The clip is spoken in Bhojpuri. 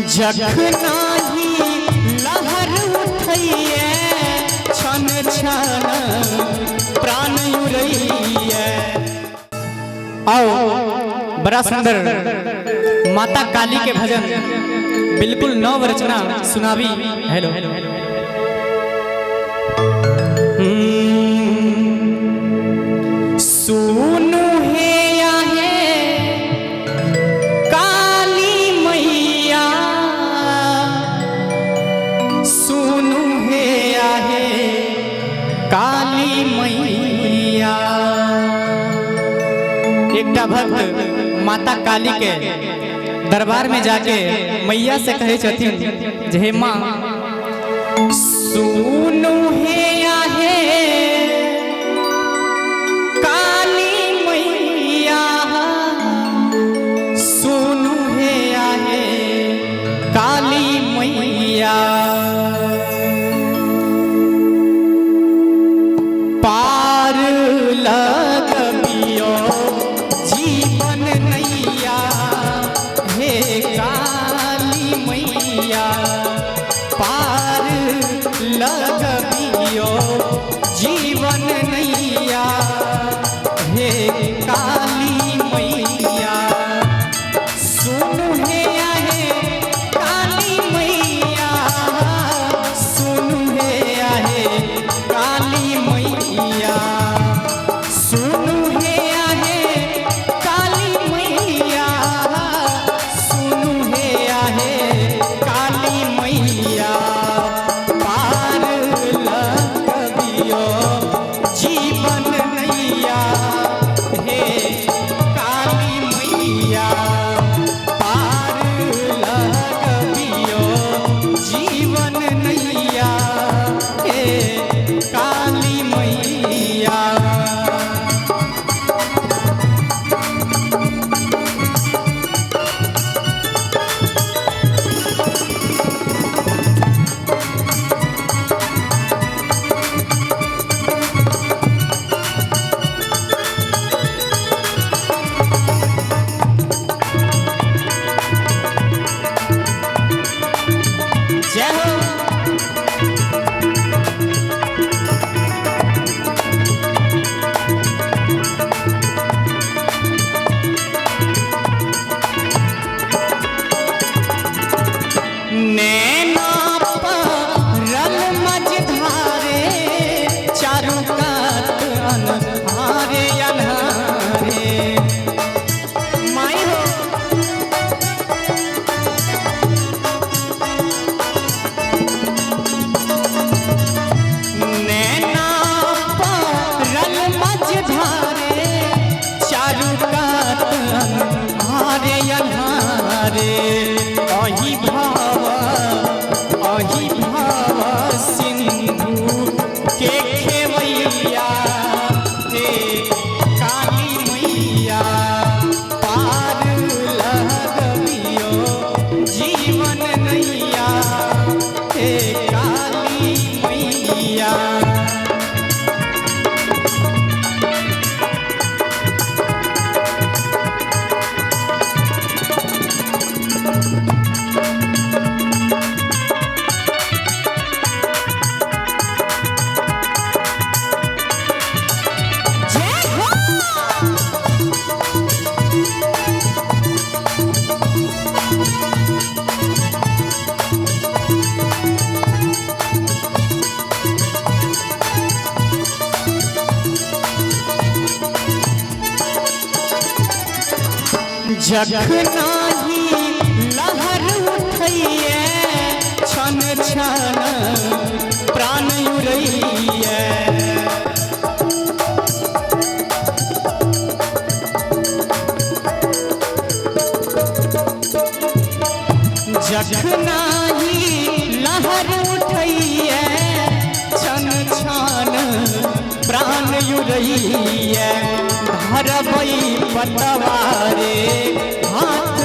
जखनाही लहर उठैये छन छन प्राण उड़ैये। आओ बड़ा सुंदर माता काली के भजन बिल्कुल नव रचना सुनावी। हेलो सुनु हे आहे काली मैया, सुनु हे आहे काली मैया। एकटा भक्त माता काली के दरबार में जाके मैया से कहे छथिन जे हे माँ सुनु हे आहे काली मैया, सुनु हे आहे काली मैया। पार लगबियो जीवन नैया हे काली मैया, पार लगबियो जीवन नैया हे काली मैया। सुनु हे आहे काली मैया, सुनु हे आहे काली मैया, सुनु हे आहे काली मैया, सुनु हे आहे काली मैया। पार लगबियो जीवन नैया हे काली मैया, पार लगबियो जीवन नैया हे काली मैया। जय हो। नैना परल मझधारे चारों कात अन्हारे अन्हारे। माई हो नैना परल मझधारे चारों कात अन्हारे अन्हारे। अहि भाव सिंधु के खेवैया हे काली मैया, पार लगबियो जीवन नैया हे काली मैया। जखनाही लहर उठैये छन छन प्राण उड़ैये। जखनाही लहर उठैये छन छन प्राण उड़ैये। धरबै पतवारे हाथ